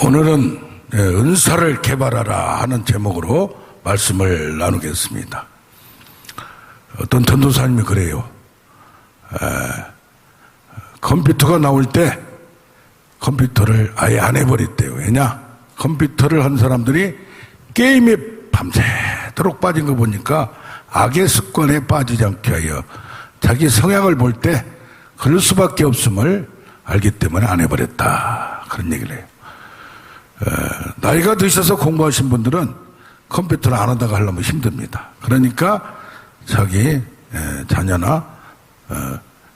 오늘은 은사를 개발하라 하는 제목으로 말씀을 나누겠습니다. 어떤 전도사님이 그래요. 컴퓨터가 나올 때 컴퓨터를 아예 안 해버렸대요. 왜냐? 컴퓨터를 한 사람들이 게임에 밤새도록 빠진 거 보니까 악의 습관에 빠지지 않게 하여 자기 성향을 볼 때 그럴 수밖에 없음을 알기 때문에 안 해버렸다. 그런 얘기를 해요. 나이가 드셔서 공부하신 분들은 컴퓨터를 안 하다가 하려면 힘듭니다. 그러니까 자기 자녀나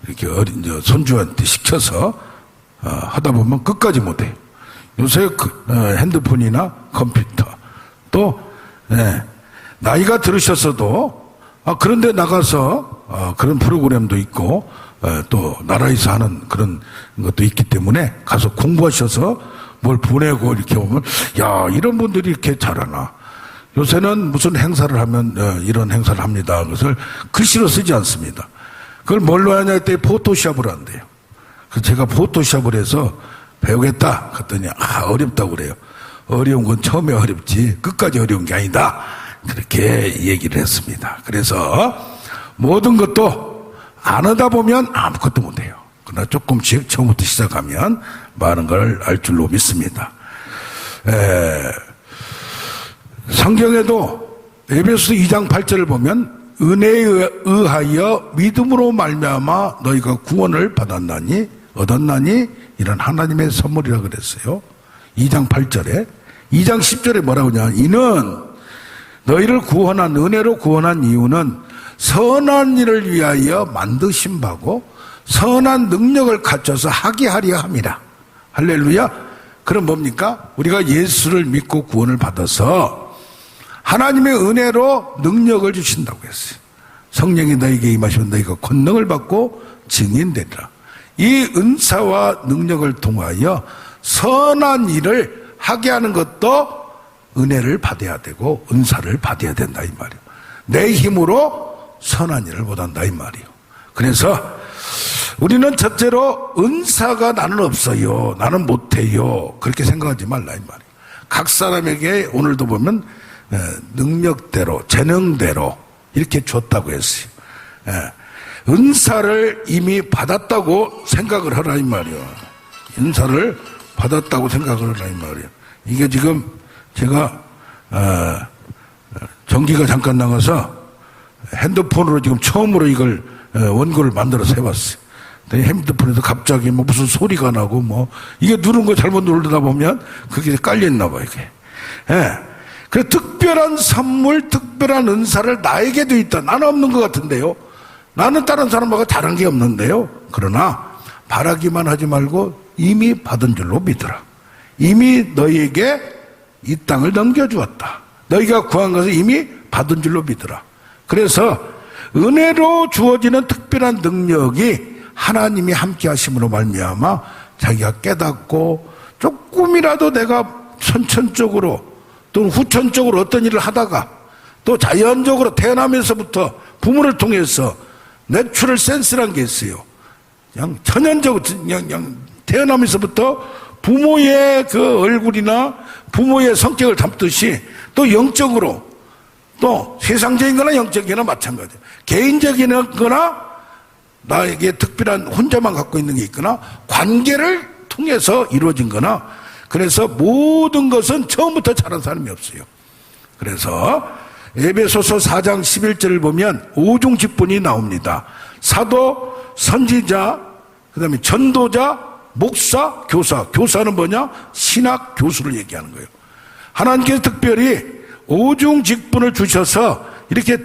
이렇게 어린 손주한테 시켜서 하다 보면 끝까지 못해요. 요새 핸드폰이나 컴퓨터 또 나이가 들으셨어도 그런데 나가서 그런 프로그램도 있고 또 나라에서 하는 그런 것도 있기 때문에 가서 공부하셔서 뭘 보내고 이렇게 오면 야, 이런 분들이 이렇게 잘하나. 요새는 무슨 행사를 하면 이런 행사를 합니다. 그것을 글씨로 쓰지 않습니다. 그걸 뭘로 하냐 했더니 포토샵을 한대요. 그래서 제가 포토샵을 해서 배우겠다 그랬더니 어렵다고 그래요. 어려운 건 처음에 어렵지 끝까지 어려운 게 아니다. 그렇게 얘기를 했습니다. 그래서 모든 것도 안 하다 보면 아무것도 못해요. 그러나 조금씩 처음부터 시작하면 많은 걸 알 줄로 믿습니다. 성경에도 에베소서 2장 8절을 보면 은혜에 의하여 믿음으로 말미암아 너희가 구원을 받았나니 얻었나니 이런 하나님의 선물이라 그랬어요. 2장 8절에 2장 10절에 뭐라고 하냐, 이는 너희를 구원한 은혜로 구원한 이유는 선한 일을 위하여 만드신 바고 선한 능력을 갖춰서 하게 하려 함이라. 할렐루야. 그럼 뭡니까? 우리가 예수를 믿고 구원을 받아서 하나님의 은혜로 능력을 주신다고 했어요. 성령이 너희에게 임하시면 너희가 권능을 받고 증인되리라. 이 은사와 능력을 통하여 선한 일을 하게 하는 것도 은혜를 받아야 되고 은사를 받아야 된다 이 말이에요. 내 힘으로 선한 일을 못한다 이 말이에요. 그래서 우리는 첫째로 은사가 나는 없어요, 나는 못해요, 그렇게 생각하지 말라 이 말이에요. 각 사람에게 오늘도 보면 능력대로 재능대로 이렇게 줬다고 했어요. 은사를 이미 받았다고 생각을 하라 이 말이에요. 은사를 받았다고 생각을 하라 이 말이에요. 이게 지금 제가 전기가 잠깐 나가서 핸드폰으로 지금 처음으로 이걸 원고를 만들어서 해봤어요. 핸드폰에서 갑자기 뭐 무슨 소리가 나고 뭐 이게 누른 거 잘못 누르다 보면 그게 깔려있나 봐요 이게. 그래서 특별한 선물, 특별한 은사를 나에게도 있다. 나는 없는 것 같은데요. 나는 다른 사람하고 다른 게 없는데요. 그러나 바라기만 하지 말고 이미 받은 줄로 믿으라. 이미 너희에게 이 땅을 넘겨주었다. 너희가 구한 것을 이미 받은 줄로 믿으라. 그래서 은혜로 주어지는 특별한 능력이 하나님이 함께 하심으로 말미암아 자기가 깨닫고 조금이라도 내가 선천적으로 또는 후천적으로 어떤 일을 하다가 또 자연적으로 태어나면서부터 부모를 통해서 내추럴 센스란 게 있어요. 그냥 천연적으로 그냥 태어나면서부터 부모의 그 얼굴이나 부모의 성격을 담듯이 또 영적으로 또 세상적인 거나 영적인 거나 마찬가지예요. 개인적인 거나 나에게 특별한 혼자만 갖고 있는 게 있거나 관계를 통해서 이루어진 거나, 그래서 모든 것은 처음부터 잘한 사람이 없어요. 그래서 에베소서 4장 11절을 보면 5중 직분이 나옵니다. 사도, 선지자, 그 다음에 전도자, 목사, 교사. 교사는 뭐냐? 신학 교수를 얘기하는 거예요. 하나님께서 특별히 5중 직분을 주셔서 이렇게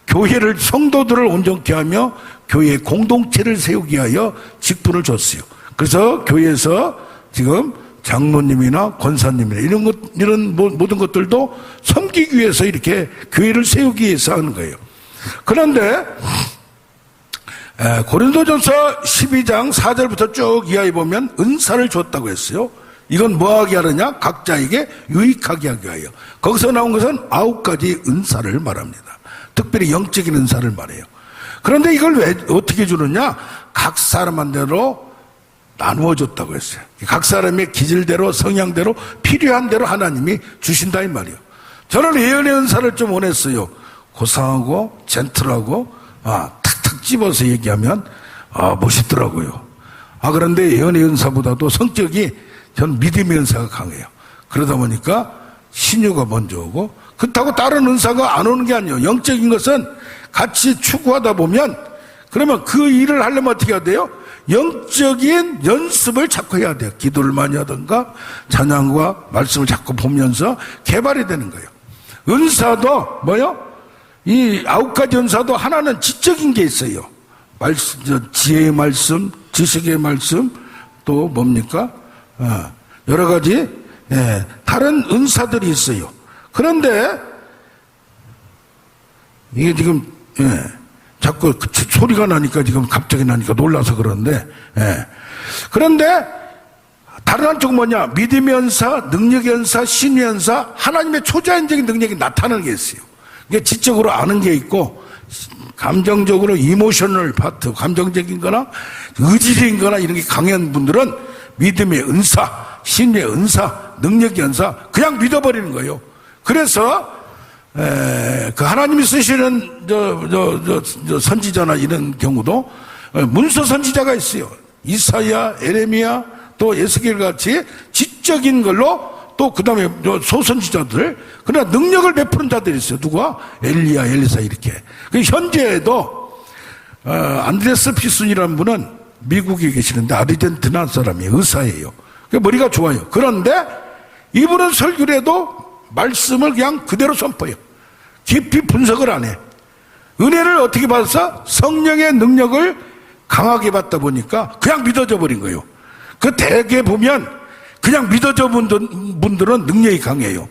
교회를, 성도들을 온전케 하며 교회의 공동체를 세우기 위하여 직분을 줬어요. 그래서 교회에서 지금 장로님이나 권사님이나 이런 모든 것들도 섬기기 위해서 이렇게 교회를 세우기 위해서 하는 거예요. 그런데 고린도전서 12장 4절부터 쭉 이하에 보면 은사를 줬다고 했어요. 이건 뭐하게 하느냐? 각자에게 유익하게 하게 하여. 거기서 나온 것은 9가지 은사를 말합니다. 특별히 영적인 은사를 말해요. 그런데 이걸 왜 어떻게 주느냐? 각 사람한테로 나누어줬다고 했어요. 각 사람의 기질대로 성향대로 필요한 대로 하나님이 주신다 이 말이에요. 저는 예언의 은사를 좀 원했어요. 고상하고 젠틀하고 탁탁 집어서 얘기하면 멋있더라고요. 그런데 예언의 은사보다도 성격이 전 믿음의 은사가 강해요. 그러다 보니까 신유가 먼저 오고, 그렇다고 다른 은사가 안 오는 게 아니에요. 영적인 것은 같이 추구하다 보면, 그러면 그 일을 하려면 어떻게 해야 돼요? 영적인 연습을 자꾸 해야 돼요. 기도를 많이 하든가 찬양과 말씀을 자꾸 보면서 개발이 되는 거예요. 은사도 뭐요? 이 9가지 은사도 하나는 지적인 게 있어요. 지혜의 말씀, 지식의 말씀, 또 뭡니까? 여러 가지 다른 은사들이 있어요. 그런데 이게 지금 자꾸 소리가 나니까 지금 갑자기 나니까 놀라서 그러는데, 그런데 다른 한쪽 뭐냐? 믿음의 연사, 능력의 연사, 신의 연사, 하나님의 초자연적인 능력이 나타나는 게 있어요. 이게 지적으로 아는 게 있고, 감정적으로 이모셔널 파트, 감정적인 거나 의지적인 거나 이런 게 강한 분들은 믿음의 은사, 신의 은사, 능력의 연사 그냥 믿어버리는 거예요. 그래서 그 하나님이 쓰시는 선지자나 이런 경우도 문서 선지자가 있어요. 이사야, 에레미야, 또 에스겔 같이 지적인 걸로, 또 그 다음에 소선지자들, 그러나 능력을 베푸는 자들이 있어요. 누가? 엘리야, 엘리사 이렇게. 현재에도 안드레스 피순이라는 분은 미국에 계시는데 아르헨티나 사람이에요. 의사예요. 머리가 좋아요. 그런데 이분은 설교를 해도 말씀을 그냥 그대로 선포해요. 깊이 분석을 안 해. 은혜를 어떻게 받아서? 성령의 능력을 강하게 받다 보니까 그냥 믿어져 버린 거예요. 그 대개 보면 그냥 믿어져 본 분들은 능력이 강해요.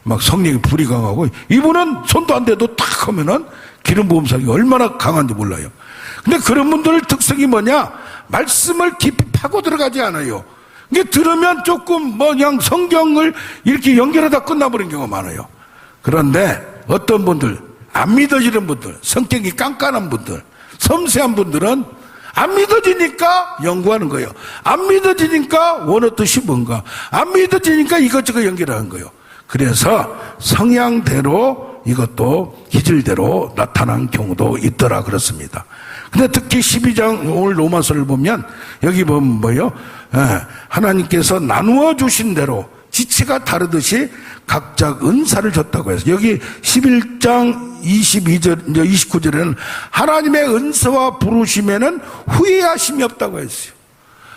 막 성령이 불이 강하고, 이분은 손도 안 대도 탁 하면은 기름 부음 사역이 얼마나 강한지 몰라요. 근데 그런 분들 특성이 뭐냐? 말씀을 깊이 파고 들어가지 않아요. 이게 들으면 조금 그냥 성경을 이렇게 연결하다 끝나버린 경우가 많아요. 그런데 어떤 분들, 안 믿어지는 분들, 성격이 깐깐한 분들, 섬세한 분들은 안 믿어지니까 연구하는 거예요. 안 믿어지니까 원어 뜻이 뭔가, 안 믿어지니까 이것저것 연결하는 거예요. 그래서 성향대로 이것도 기질대로 나타난 경우도 있더라 그렇습니다. 근데 특히 12장 오늘 로마서를 보면 여기 보면 뭐예요? 하나님께서 나누어 주신 대로 지체가 다르듯이 각자 은사를 줬다고 해서, 여기 11장 22절, 29절에는 하나님의 은사와 부르심에는 후회하심이 없다고 했어요.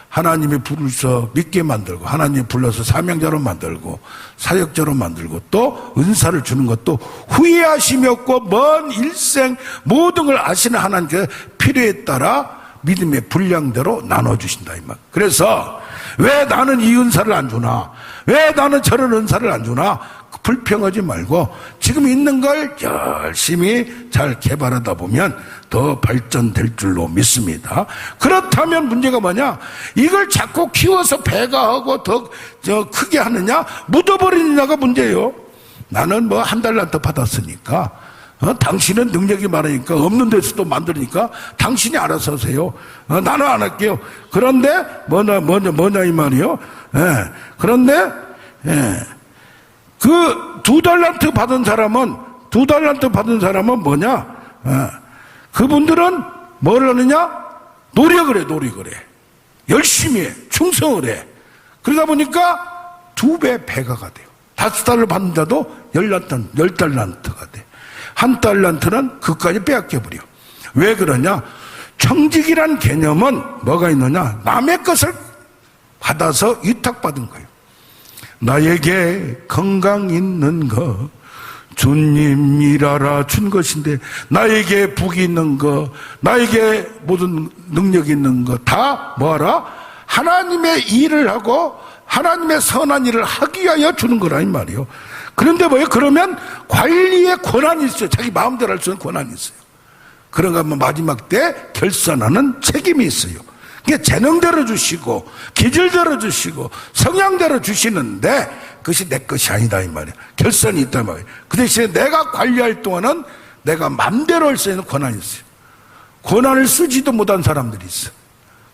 하나님이 부르셔 믿게 만들고, 하나님이 불러서 사명자로 만들고, 사역자로 만들고, 또 은사를 주는 것도 후회하심이 없고, 먼 일생 모든 걸 아시는 하나님께 필요에 따라 믿음의 분량대로 나눠주신다 이 말. 그래서 왜 나는 이 은사를 안 주나, 왜 나는 저런 은사를 안 주나 불평하지 말고 지금 있는 걸 열심히 잘 개발하다 보면 더 발전될 줄로 믿습니다. 그렇다면 문제가 뭐냐? 이걸 자꾸 키워서 배가 하고 더 크게 하느냐, 묻어버리느냐가 문제예요. 나는 뭐 한 달란트 받았으니까, 당신은 능력이 많으니까, 없는 데서도 만드니까 당신이 알아서 하세요. 나는 안 할게요. 그런데 뭐냐 이 말이요. 그런데 그 2달란트 받은 사람은 뭐냐? 그분들은 뭘 하느냐? 노력을 해. 열심히 해. 충성을 해. 그러다 보니까 2배 배가가 돼요. 5달을 받는 자도 10달란트가 돼. 1달란트는 그까지 빼앗겨버려. 왜 그러냐? 청직이란 개념은 뭐가 있느냐? 남의 것을 받아서 위탁받은 거예요. 나에게 건강 있는 거 주님 일하라 준 것인데, 나에게 복이 있는 거, 나에게 모든 능력 있는 거 다 뭐하라? 하나님의 일을 하고 하나님의 선한 일을 하기 위하여 주는 거라 이 말이에요. 그런데 뭐예요? 그러면 관리의 권한이 있어요. 자기 마음대로 할 수 있는 권한이 있어요. 그런가 하면 마지막 때 결산하는 책임이 있어요. 그게 재능대로 주시고 기질대로 주시고 성향대로 주시는데 그것이 내 것이 아니다 이 말이에요. 결산이 있단 말이에요. 그 대신에 내가 관리할 동안은 내가 맘대로 할 수 있는 권한이 있어요. 권한을 쓰지도 못한 사람들이 있어요.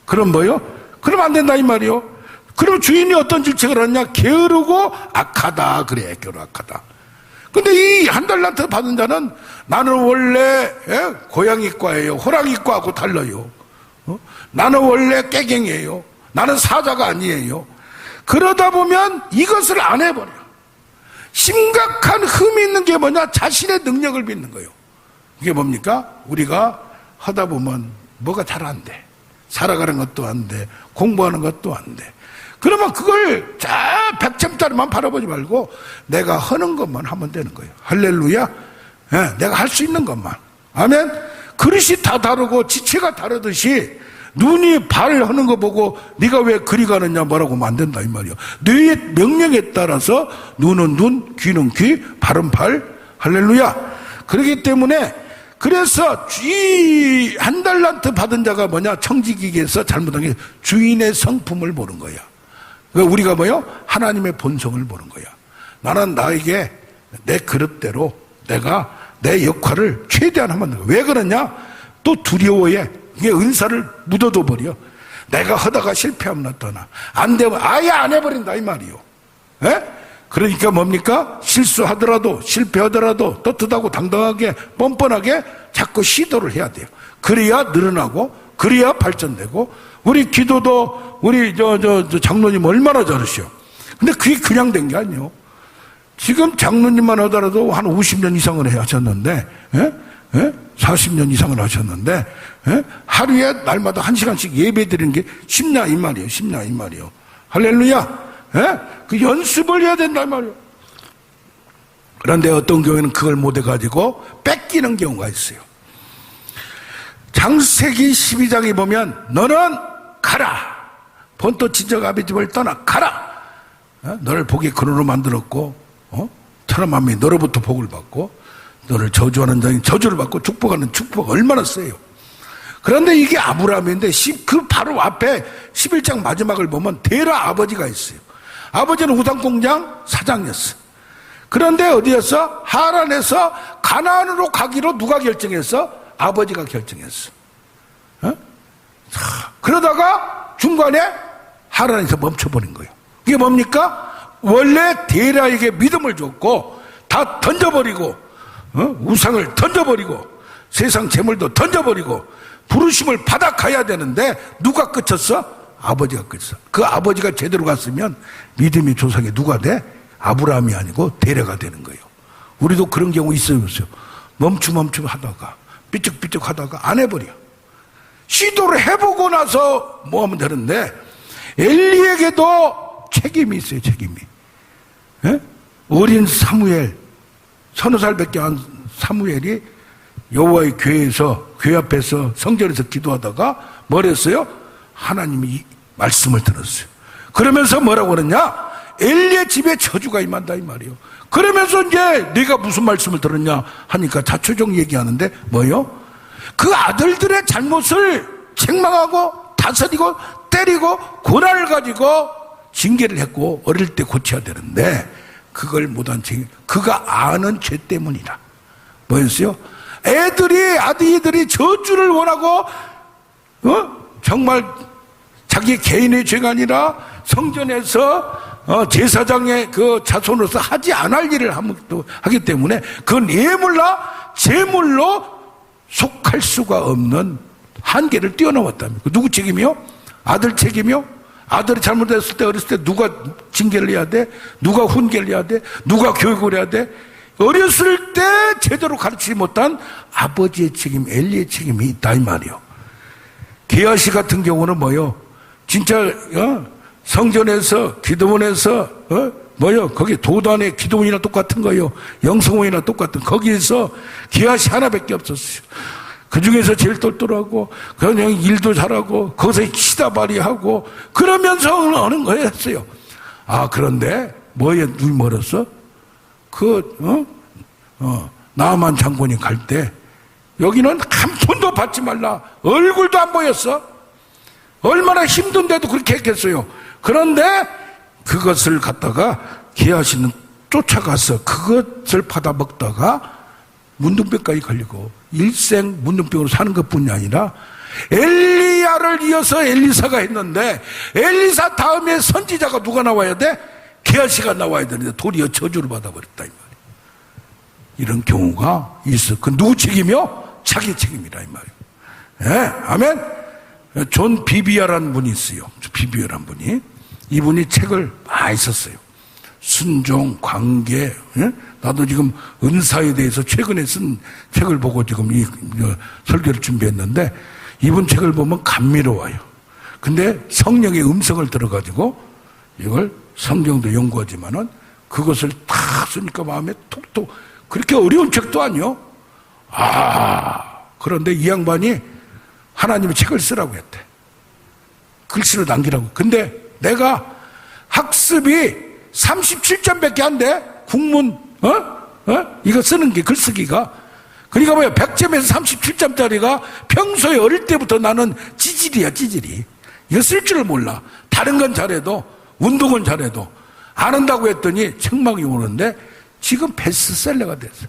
그럼 뭐요? 그러면 안 된다 이 말이요. 그럼 주인이 어떤 질책을 하느냐? 게으르고 악하다 그래. 게으르고 악하다. 근데 이 한 달란트 받은 자는 나는 원래 고양이과예요, 호랑이과하고 달라요. 나는 원래 깨갱이에요. 나는 사자가 아니에요. 그러다 보면 이것을 안 해버려. 심각한 흠이 있는 게 뭐냐? 자신의 능력을 믿는 거예요. 이게 뭡니까? 우리가 하다 보면 뭐가 잘 안 돼. 살아가는 것도 안 돼. 공부하는 것도 안 돼. 그러면 그걸 100점짜리만 바라보지 말고 내가 하는 것만 하면 되는 거예요. 할렐루야. 내가 할 수 있는 것만. 아멘. 그릇이 다 다르고 지체가 다르듯이 눈이 발 하는 거 보고 네가 왜 그리 가느냐 뭐라고 하면 안 된다 이 말이에요. 뇌의 명령에 따라서 눈은 눈, 귀는 귀, 발은 발. 할렐루야. 그렇기 때문에 그래서 이 한 달란트 받은 자가 뭐냐? 청지기계에서 잘못한 게 주인의 성품을 보는 거야. 우리가 뭐요? 하나님의 본성을 보는 거야. 나는 나에게 내 그릇대로 내가 내 역할을 최대한 하면 돼. 왜 그러냐? 또 두려워해. 이게 은사를 묻어둬 버려. 내가 하다가 실패하면 어떠나. 안 되면 아예 안 해버린다 이 말이요. 에? 그러니까 뭡니까? 실수하더라도 실패하더라도 떳떳하고 당당하게 뻔뻔하게 자꾸 시도를 해야 돼요. 그래야 늘어나고 그래야 발전되고. 우리 기도도 우리 장로님 얼마나 잘하셔. 근데 그게 그냥 된 게 아니에요. 지금 장로님만 하더라도 한 50년 이상을 하셨는데 40년 이상을 하셨는데 하루에 날마다 1시간씩 예배 드리는 게 쉽냐 이 말이에요. 쉽냐 이 말이에요. 할렐루야. 그 연습을 해야 된다 이 말이에요. 그런데 어떤 경우에는 그걸 못 해가지고 뺏기는 경우가 있어요. 창세기 12장에 보면 너는 가라. 본토 친척 아비 집을 떠나 가라. 너를 복의 근원으로 만들었고 천하 만민이 너로부터 복을 받고 너를 저주하는 자는 저주를 받고 축복하는 축복 얼마나 세요. 그런데 이게 아브라함인데 그 바로 앞에 11장 마지막을 보면 데라 아버지가 있어요. 아버지는 우상공장 사장이었어. 그런데 어디였어? 하란에서 가나안으로 가기로 누가 결정했어? 아버지가 결정했어. 그러다가 중간에 하란에서 멈춰버린 거예요. 이게 뭡니까? 원래 데라에게 믿음을 줬고 다 던져버리고 우상을 던져버리고 세상 재물도 던져버리고 부르심을 받아 가야 되는데 누가 끝쳤어? 아버지가 끝쳤어. 그 아버지가 제대로 갔으면 믿음의 조상이 누가 돼? 아브라함이 아니고 데라가 되는 거예요. 우리도 그런 경우 있어요. 멈춤 하다가 삐쩍삐쩍 하다가 안 해버려. 시도를 해보고 나서 뭐 하면 되는데 엘리에게도 책임이 있어요. 책임이. 어린 사무엘, 서너 살밖에 안 사무엘이 여호와의 교회에서 교회 앞에서 성전에서 기도하다가 뭘 했어요? 하나님이 말씀을 들었어요. 그러면서 뭐라고 그러냐? 엘리의 집에 저주가 임한다 이 말이에요. 그러면서 이제 네가 무슨 말씀을 들었냐 하니까 자초정 얘기하는데 뭐요? 그 아들들의 잘못을 책망하고 다스리고 때리고 고난을 가지고 징계를 했고 어릴 때 고쳐야 되는데 그걸 못한 책임. 그가 아는 죄 때문이라. 뭐였어요? 아들들이 저주를 원하고 정말 자기 개인의 죄가 아니라 성전에서 제사장의 그 자손으로서 하지 않을 일을 하기 때문에 그건 예물나 제물로 속할 수가 없는 한계를 뛰어넘었답니다. 누구 책임이요? 아들 책임이요? 아들이 잘못했을 때 어렸을 때 누가 징계를 해야 돼? 누가 훈계를 해야 돼? 누가 교육을 해야 돼? 어렸을 때 제대로 가르치지 못한 아버지의 책임, 엘리의 책임이 있다 이 말이요. 게하시 같은 경우는 뭐요? 진짜 성전에서 기도원에서 거기 도단의 기도원이나 똑같은 거요. 영성원이나 똑같은 거기에서 게하시 하나밖에 없었어요. 그 중에서 제일 똘똘하고 그냥 일도 잘하고 거기서 치다발이하고 그러면서 어느 거였어요. 그런데 뭐에 눈이 멀었어? 나만 장군이 갈 때 여기는 한 푼도 받지 말라. 얼굴도 안 보였어. 얼마나 힘든데도 그렇게 했겠어요. 그런데 그것을 갖다가 게하시는 쫓아가서 그것을 받아 먹다가 문둥병까지 걸리고 일생 문둥병으로 사는 것뿐이 아니라 엘리야를 이어서 엘리사가 했는데 엘리사 다음에 선지자가 누가 나와야 돼? 게하시가 나와야 되는데 도리어 저주를 받아버렸다 이 말이에요. 이런 경우가 있어. 그 누구 책임이요? 자기 책임이라 이 말이에요. 예, 아멘. 존 비비어라는 분이 있어요. 비비어라는 분이. 이분이 책을 많이 썼어요. 순종, 관계. 예? 나도 지금 은사에 대해서 최근에 쓴 책을 보고 지금 이 설교를 준비했는데 이분 책을 보면 감미로워요. 근데 성령의 음성을 들어가지고 이걸 성경도 연구하지만은 그것을 탁 쓰니까 마음에 톡톡. 그렇게 어려운 책도 아니요. 그런데 이 양반이 하나님의 책을 쓰라고 했대. 글씨로 남기라고. 근데 내가 학습이 37점밖에 안 돼. 국문, 이거 쓰는 게 글쓰기가. 그러니까 뭐야, 100점에서 37점짜리가 평소에 어릴 때부터 나는 찌질이야, 찌질이. 이거 쓸 줄을 몰라. 다른 건 잘해도, 운동은 잘해도. 안 한다고 했더니 책망이 오는데 지금 베스트셀러가 됐어.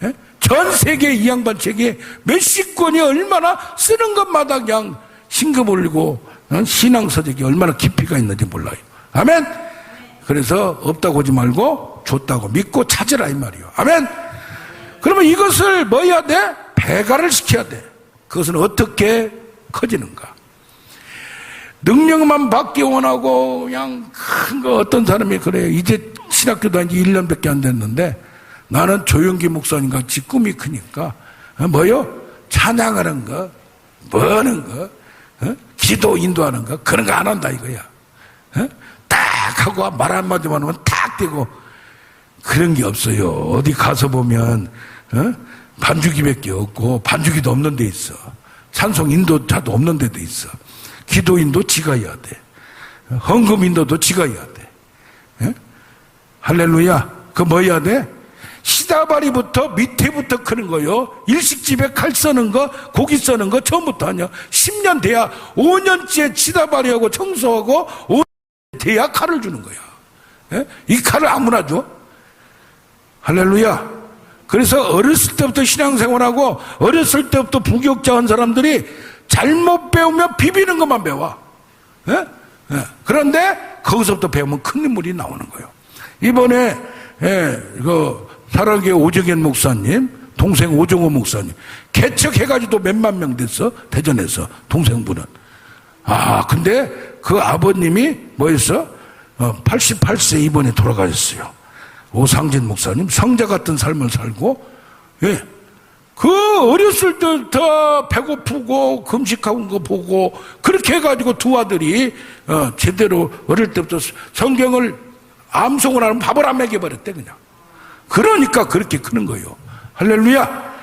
예? 전 세계 이 양반 책이 몇십 권이 얼마나 쓰는 것마다 그냥 신금 올리고 신앙서적이 얼마나 깊이가 있는지 몰라요. 아멘? 그래서 없다고 하지 말고 줬다고 믿고 찾으라 이 말이요. 아멘? 그러면 이것을 뭐 해야 돼? 배가를 시켜야 돼. 그것은 어떻게 커지는가? 능력만 받기 원하고 그냥 큰 거 어떤 사람이 그래요. 이제 신학교 다닌 지 1년밖에 안 됐는데 나는 조영기 목사님 같이 꿈이 크니까 뭐요? 찬양하는 거, 뭐 하는 거, 기도 인도하는 거 그런 거 안 한다 이거야. 딱 하고 말 한마디만 하면 탁 되고 그런 게 없어요. 어디 가서 보면 반주기밖에 없고 반주기도 없는 데 있어. 찬송 인도자도 없는 데도 있어. 기도 인도 지가 해야 돼. 헌금 인도도 지가 해야 돼. 할렐루야. 그 뭐 해야 돼? 시다바리부터 밑에부터 크는 거요. 일식집에 칼 써는 거, 고기 써는 거 처음부터 하냐. 10년 돼야 5년째 시다바리하고 청소하고 5년 돼야 칼을 주는 거야. 이 칼을 아무나 줘? 할렐루야. 그래서 어렸을 때부터 신앙생활하고 어렸을 때부터 부교육자 한 사람들이 잘못 배우면 비비는 것만 배워. 그런데 거기서부터 배우면 큰 인물이 나오는 거예요. 이번에 그 사랑교회 오정현 목사님 동생 오정호 목사님 개척해가지고 몇만 명 됐어. 대전에서 동생분은. 근데 그 아버님이 뭐였어? 88세 이번에 돌아가셨어요. 오상진 목사님 성자 같은 삶을 살고 그 어렸을 때부터 배고프고 금식하는 거 보고 그렇게 해가지고 두 아들이 제대로 어릴 때부터 성경을 암송을 하면 밥을 안 먹여버렸대 그냥. 그러니까 그렇게 크는 거예요. 할렐루야.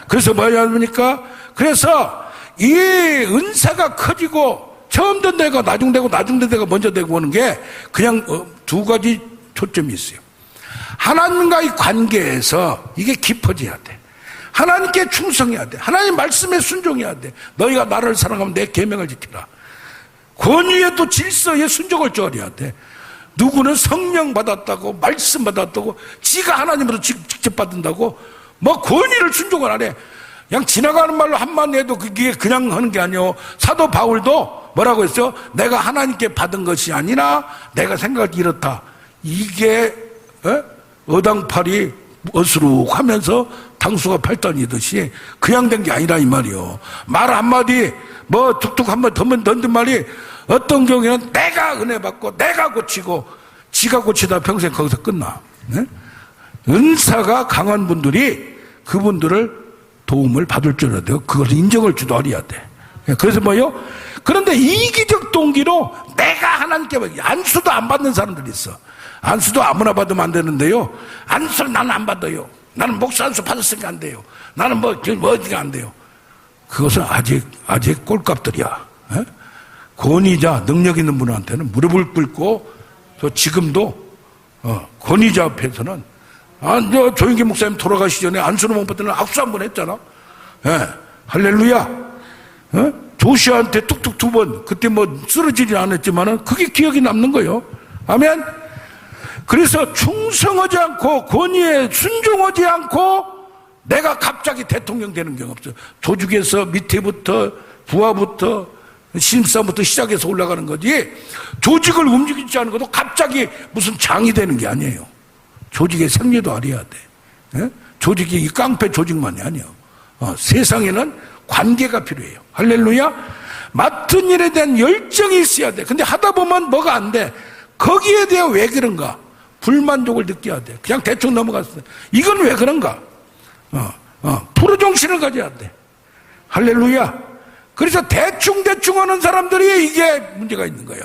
그래서 뭐야 합니까? 그래서 이 은사가 커지고 처음 된 데가 나중되고 나중된 데가 먼저 되고 오는 게 그냥 두 가지 초점이 있어요. 하나님과의 관계에서 이게 깊어져야 돼. 하나님께 충성해야 돼. 하나님 말씀에 순종해야 돼. 너희가 나를 사랑하면 내 계명을 지키라. 권위에도 질서에 순종을 쪼아려야 돼. 누구는 성령 받았다고 말씀 받았다고 지가 하나님으로 직접 받는다고 뭐 권위를 순종을 안 해. 그냥 지나가는 말로 한마디 해도 그게 그냥 하는 게 아니에요. 사도 바울도 뭐라고 했어요? 내가 하나님께 받은 것이 아니라 내가 생각하기 이렇다. 이게 어당팔이 어수룩하면서 당수가 팔단이듯이 그냥 된 게 아니라 이 말이요. 말 한마디 뭐 툭툭 한번 던진 말이 어떤 경우에는 내가 은혜 받고 내가 고치고 지가 고치다 평생 거기서 끝나. 은사가 강한 분들이 그분들을 도움을 받을 줄 알아야 돼요. 그것을 인정을 주도하려야 돼. 그래서 뭐요? 그런데 이기적 동기로 내가 하나님께 안수도 안 받는 사람들이 있어. 안수도 아무나 받으면 안 되는데요. 안수를 나는 안 받아요. 나는 목사 안수 받았으니까 안 돼요. 나는 어디가 안 돼요. 그것은 아직 꼴값들이야. 권위자, 능력 있는 분한테는 무릎을 꿇고 또 지금도 권위자 앞에서는 조영기 목사님 돌아가시기 전에 안수를 못 받으면 악수 한 번 했잖아. 할렐루야. 조시아한테 뚝뚝 2번 그때 뭐 쓰러지지 않았지만은 그게 기억이 남는 거예요. 아멘. 그래서 충성하지 않고 권위에 순종하지 않고 내가 갑자기 대통령 되는 경우 없어요. 조직에서 밑에부터 부하부터 신입사부터 시작해서 올라가는 거지, 조직을 움직이지 않은 것도 갑자기 무슨 장이 되는 게 아니에요. 조직의 생리도 알아야 돼. 예? 조직이 이 깡패 조직만이 아니에요. 세상에는 관계가 필요해요. 할렐루야. 맡은 일에 대한 열정이 있어야 돼. 근데 하다 보면 뭐가 안 돼. 거기에 대해 왜 그런가 불만족을 느껴야 돼. 그냥 대충 넘어갔어. 이건 왜 그런가. 프로정신을 가져야 돼. 할렐루야. 그래서 대충 하는 사람들이 이게 문제가 있는 거야.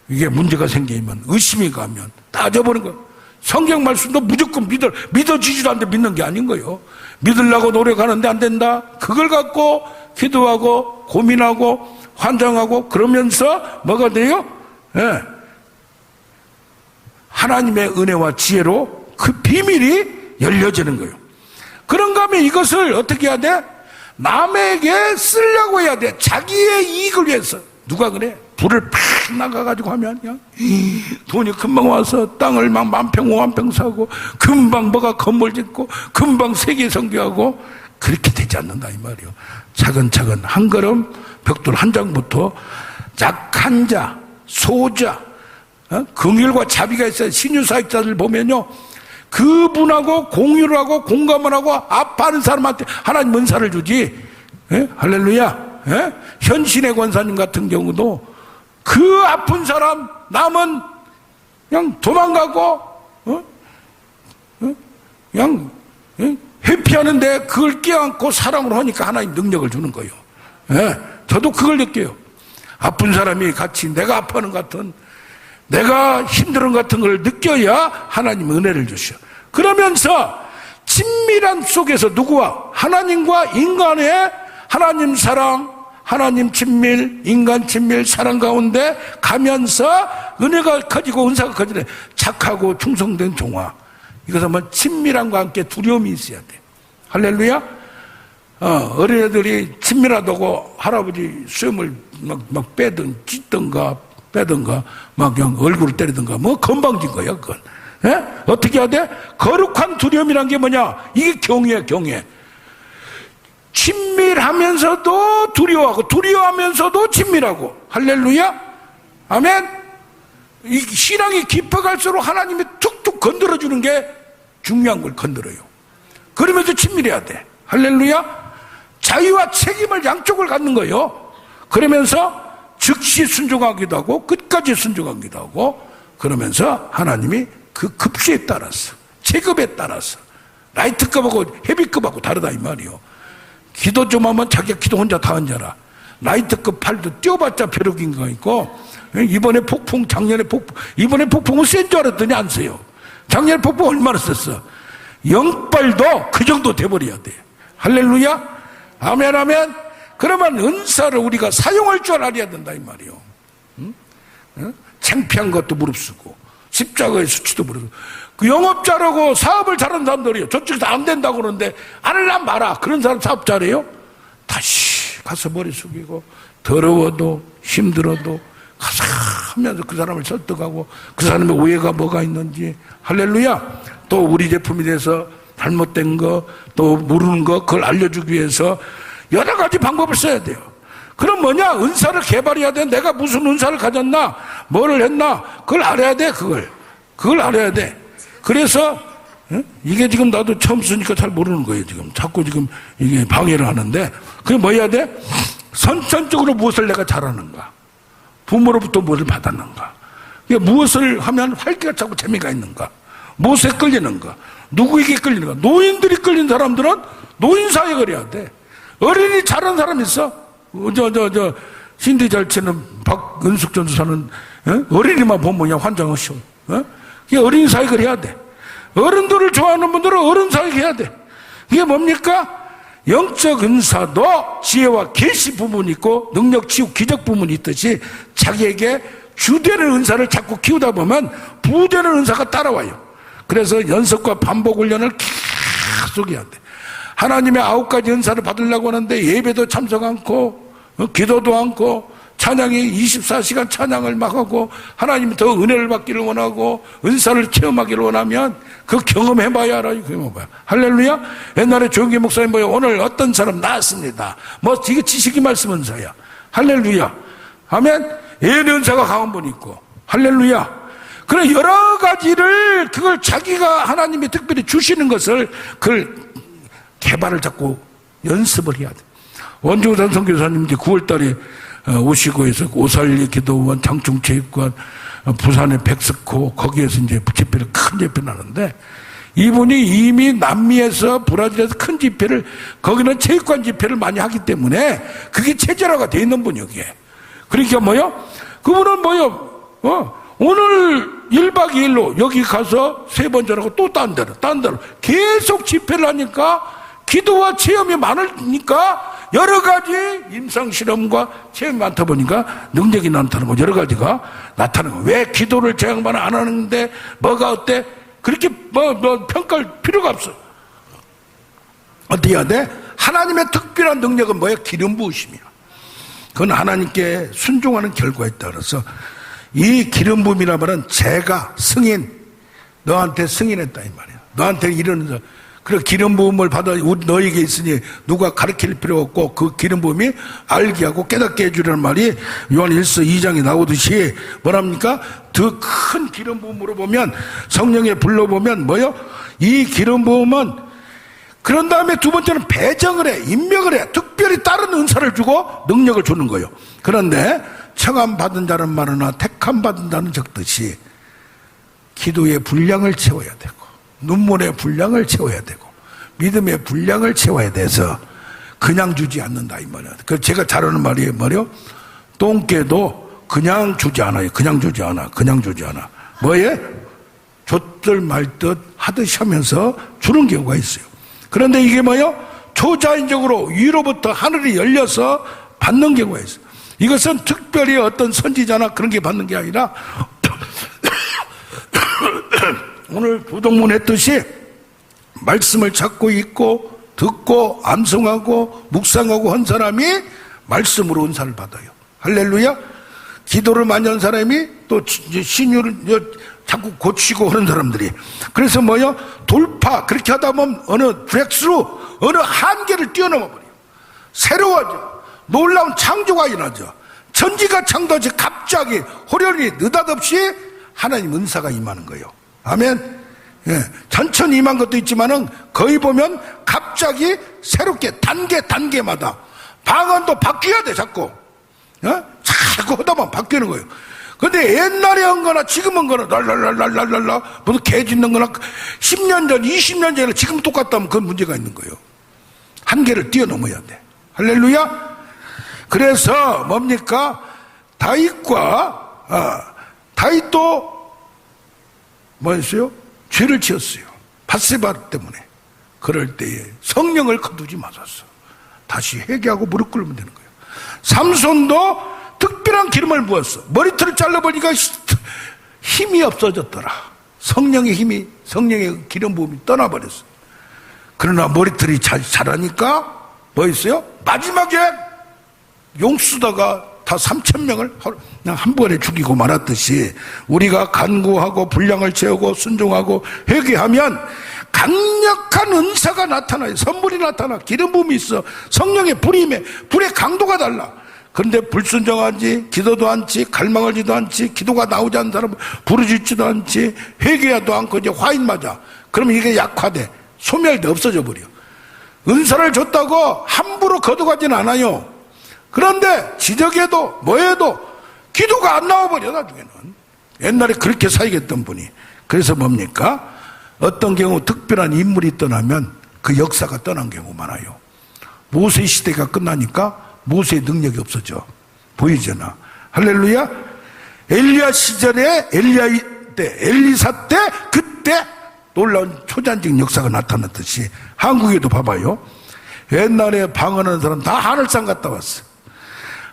이게 문제가 생기면, 의심이 가면 따져보는 거야. 성경 말씀도 무조건 믿어지지도 않는데 믿는 게 아닌 거예요. 믿으려고 노력하는데 안 된다. 그걸 갖고 기도하고 고민하고 환장하고 그러면서 뭐가 돼요? 예. 하나님의 은혜와 지혜로 그 비밀이 열려지는 거예요. 그런가 하면 이것을 어떻게 해야 돼? 남에게 쓰려고 해야 돼. 자기의 이익을 위해서. 누가 그래? 불을 팍 나가가지고 하면 그냥 돈이 금방 와서 땅을 막 10,000평 50,000평 사고 금방 뭐가 건물 짓고 금방 세계 선교하고 그렇게 되지 않는다 이 말이요. 차근차근 한 걸음 벽돌 한 장부터 약한 자, 소자, 긍휼과 자비가 있어야. 신유사역자들 보면요, 그분하고 공유를 하고 공감을 하고 아파하는 사람한테 하나님 은사를 주지. 예? 할렐루야. 예? 현신의 권사님 같은 경우도 그 아픈 사람 남은 그냥 도망가고 그냥 회피하는데 그걸 껴안고 사랑으로 하니까 하나님 능력을 주는 거예요. 예? 저도 그걸 느껴요. 아픈 사람이 같이 내가 아파하는 것 같은, 내가 힘든 것 같은 걸 느껴야 하나님 은혜를 주셔. 그러면서 친밀한 속에서 누구와? 하나님과 인간의 하나님 사랑, 하나님 친밀, 인간 친밀, 사랑 가운데 가면서 은혜가 커지고 은사가 커지네. 착하고 충성된 종아. 이것은 뭐 친밀함과 함께 두려움이 있어야 돼. 할렐루야. 어린애들이 친밀하다고 할아버지 수염을 막 찢던가 빼든가 막 그냥 얼굴을 때리든가 뭐 건방진 거야 그건. 예? 어떻게 해야 돼? 거룩한 두려움이란 게 뭐냐? 이게 경외야, 경외. 친밀하면서도 두려워하고 두려워하면서도 친밀하고. 할렐루야. 아멘. 이 신앙이 깊어갈수록 하나님이 툭툭 건드려주는 게 중요한 걸 건드려요. 그러면서 친밀해야 돼. 할렐루야. 자유와 책임을 양쪽을 갖는 거예요. 그러면서 즉시 순종하기도 하고 끝까지 순종하기도 하고, 그러면서 하나님이 그 급수에 따라서, 체급에 따라서, 라이트급하고 헤비급하고 다르다 이 말이요. 기도 좀 하면 자기가 기도 혼자 다 앉아라. 라이트급 팔도 뛰어봤자 벼룩인가 있고, 이번에 폭풍, 작년에 폭풍, 이번에 폭풍은 센 줄 알았더니 안 써요. 작년에 폭풍 얼마나 썼어? 영빨도 그 정도 돼버려야 돼. 할렐루야. 아멘 아멘. 그러면 은사를 우리가 사용할 줄 알아야 된다 이 말이요. 응? 창피한 것도 무릅쓰고 십자가의 수치도 무릅쓰고. 그 영업자라고 사업을 잘하는 사람들이요, 저쪽에서 안 된다고 그러는데 안 하려면 말아. 그런 사람 사업 잘해요? 다시 가서 머리 숙이고 더러워도 힘들어도 가서 하면서 그 사람을 설득하고 그 사람의 오해가 뭐가 있는지. 할렐루야. 또 우리 제품에 대해서 잘못된 거 또 모르는 거 그걸 알려주기 위해서 여러 가지 방법을 써야 돼요. 그럼 뭐냐? 은사를 개발해야 돼. 내가 무슨 은사를 가졌나? 뭐를 했나? 그걸 알아야 돼. 그걸 알아야 돼. 그래서 이게 지금 나도 처음 쓰니까 잘 모르는 거예요. 지금 자꾸 지금 이게 방해를 하는데, 그게 뭐 해야 돼? 선천적으로 무엇을 내가 잘하는가? 부모로부터 무엇을 받았는가? 무엇을 하면 활기가 차고 재미가 있는가? 무엇에 끌리는가? 누구에게 끌리는가? 노인들이 끌린 사람들은 노인사역을 해야 돼. 어린이 잘하는 사람 있어? 신디 잘 치는 박은숙 전도사는 어린이만 보면 그냥 환장하셔. 어린이 사역을 해야 돼. 어른들을 좋아하는 분들은 어른 사역 해야 돼. 이게 뭡니까? 영적 은사도 지혜와 계시 부분이 있고 능력, 치유, 기적 부분이 있듯이 자기에게 주되는 은사를 자꾸 키우다 보면 부되는 은사가 따라와요. 그래서 연습과 반복 훈련을 계속 해야 돼. 하나님의 9가지 은사를 받으려고 하는데 예배도 참석 않고 기도도 않고 찬양이 24시간 찬양을 막 하고 하나님이 더 은혜를 받기를 원하고 은사를 체험하기를 원하면 그 경험해봐야 알아요. 경험해봐야. 할렐루야. 옛날에 조영기 목사님 뭐요, 오늘 어떤 사람 나왔습니다. 뭐 이게 지식이 말씀 은사야. 할렐루야. 아멘. 예언의 은사가 강한 분이 있고. 할렐루야. 그래 여러 가지를 그걸 자기가 하나님이 특별히 주시는 것을 그걸 개발을 자꾸 연습을 해야 돼. 원종산 선교사님 이제 9월달에 오시고 해서 오살리 기도원, 장충체육관, 부산의 백스코 거기에서 이제 집회를 큰 집회를 하는데 이분이 이미 남미에서 브라질에서 큰 집회를 거기는 체육관 집회를 많이 하기 때문에 그게 체제화가 돼 있는 분이 여기에. 그러니까 뭐요? 그분은 뭐요? 오늘 1박 2일로 여기 가서 3번 전하고 또 딴 데로 계속 집회를 하니까 기도와 체험이 많으니까 여러 가지 임상실험과 체험이 많다 보니까 능력이 나타나고 여러 가지가 나타나는 거예요. 왜 기도를 제 양반은 안 하는데 뭐가 어때? 그렇게 평가할 필요가 없어. 어떻게 해야 돼? 하나님의 특별한 능력은 뭐야? 기름 부으심이야. 그건 하나님께 순종하는 결과에 따라서 이 기름 부음이라 말은 제가 승인, 너한테 승인했다 이 말이야. 너한테 이러는 그래 기름 부음을 받아 너에게 있으니 누가 가르칠 필요 없고 그 기름 부음이 알게 하고 깨닫게 해주라는 말이 요한 1서 2장에 나오듯이 뭐랍니까? 더 큰 기름 부음으로 보면 성령에 불러보면 뭐요? 이 기름 부음은 그런 다음에 두 번째는 배정을 해, 임명을 해, 특별히 다른 은사를 주고 능력을 주는 거예요. 그런데 청함 받은 자는 많으나 택함 받은 자는 적듯이 기도의 분량을 채워야 되고 눈물의 분량을 채워야 되고 믿음의 분량을 채워야 돼서 그냥 주지 않는다 이 말이야. 그래서 제가 잘하는 말이 뭐요? 똥개도 그냥 주지 않아요. 그냥 주지 않아. 뭐에? 줬들 말듯 하듯이 하면서 주는 경우가 있어요. 그런데 이게 뭐요? 초자연적으로 위로부터 하늘이 열려서 받는 경우가 있어요. 이것은 특별히 어떤 선지자나 그런 게 받는 게 아니라 오늘 부동문 했듯이 말씀을 찾고 있고 듣고 암송하고 묵상하고 한 사람이 말씀으로 은사를 받아요. 할렐루야. 기도를 많이 한 사람이 또 신유를 자꾸 고치고 하는 사람들이 그래서 뭐요? 돌파 그렇게 하다 보면 어느 브렉스루 어느 한계를 뛰어넘어 버려요. 새로워져. 놀라운 창조가 일어나죠. 천지가 창조하지 갑자기 호련히 느닷없이 하나님 은사가 임하는 거예요. 아멘. 예, 천천히 임한 것도 있지만은 거의 보면 갑자기 새롭게 단계마다 방언도 바뀌어야 돼 자꾸. 자꾸 하다 보면 바뀌는 거예요. 근데 옛날에 한 거나 지금 한 거나 랄랄랄랄랄랄라 무슨 개 짖는 거나 10년 전 20년 전에 지금 똑같다면 그건 문제가 있는 거예요. 한계를 뛰어넘어야 돼. 할렐루야. 그래서 뭡니까? 다윗도 뭐였어요? 죄를 지었어요. 밧세바 때문에. 그럴 때에 성령을 거두지 마셨어. 다시 회개하고 무릎 꿇으면 되는 거예요. 삼손도 특별한 기름을 부었어. 머리털을 잘라보니까 힘이 없어졌더라. 성령의 기름 부음이 떠나버렸어. 그러나 머리털이 자라니까 뭐 있어요? 마지막에 용수다가 다 3,000명을 그냥 한 번에 죽이고 말았듯이 우리가 간구하고 분량을 채우고 순종하고 회개하면 강력한 은사가 나타나요. 선물이 나타나. 기름 부음이 있어. 성령의 불이 임해. 불의 강도가 달라. 그런데 불순종하지, 기도도 않지, 갈망하지도 않지, 기도가 나오지 않는 사람은 부르짖지도 않지, 회개하도 않고 이제 화인 맞아. 그러면 이게 약화돼. 소멸돼. 없어져 버려. 은사를 줬다고 함부로 거둬가진 않아요. 그런데 지적해도 뭐해도 기도가 안 나와버려 나중에는. 옛날에 그렇게 사역했던 분이. 그래서 뭡니까? 어떤 경우 특별한 인물이 떠나면 그 역사가 떠난 경우 많아요. 모세 시대가 끝나니까 모세의 능력이 없어져. 보이잖아. 할렐루야. 엘리야 시절에 엘리야 때 엘리사 때 그때 놀라운 초자연적인 역사가 나타났듯이 한국에도 봐봐요. 옛날에 방언하는 사람 다 하늘산 갔다 왔어.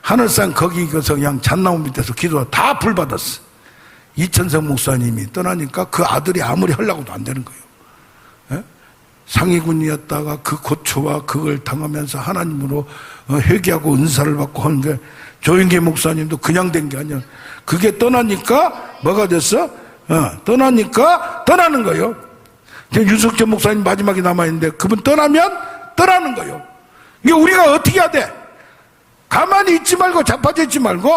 하늘산 거기 가서 그냥 잣나무 밑에서 기도하다 다 불 받았어. 이천성 목사님이 떠나니까 그 아들이 아무리 하려고도 안 되는 거예요. 예? 상위군이었다가 그 고초와 그걸 당하면서 하나님으로 회개하고 은사를 받고 하는 게 조영계 목사님도 그냥 된 게 아니야. 그게 떠나니까 뭐가 됐어? 떠나니까 떠나는 거예요. 윤석철 목사님 마지막에 남아있는데 그분 떠나면 떠나는 거예요. 이게 우리가 어떻게 해야 돼? 가만히 있지 말고 자빠져 있지 말고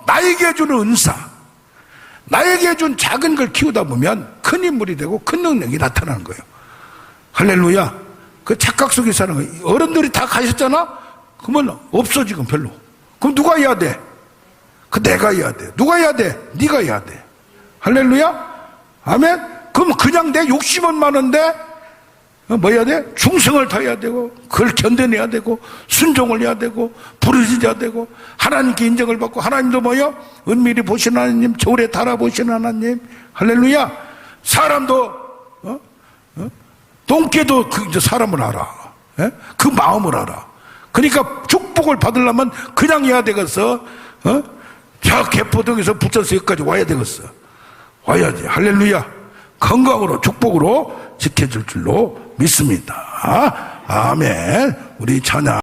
나에게 주는 은사, 나에게 준 작은 걸 키우다 보면 큰 인물이 되고 큰 능력이 나타나는 거예요. 할렐루야. 그 착각 속에 사는 거예요. 어른들이 다 가셨잖아? 그러면 없어 지금 별로. 그럼 누가 해야 돼? 그 내가 해야 돼. 누가 해야 돼? 네가 해야 돼. 할렐루야. 아멘. 그럼 그냥 내 욕심은 많은데 뭐 해야 돼? 충성을 다해야 되고 그걸 견뎌내야 되고 순종을 해야 되고 부르짖어야 되고 하나님께 인정을 받고 하나님도 뭐요? 은밀히 보시는 하나님, 저울에 달아보시는 하나님. 할렐루야. 사람도 똥개도 그 사람을 알아. 예? 그 마음을 알아. 그러니까 축복을 받으려면 그냥 해야 되겠어. 저 개포동에서 붙어서 여기까지 와야 되겠어. 와야지. 할렐루야. 건강으로 축복으로 지켜줄 줄로 믿습니다. 아멘. 우리 찬양.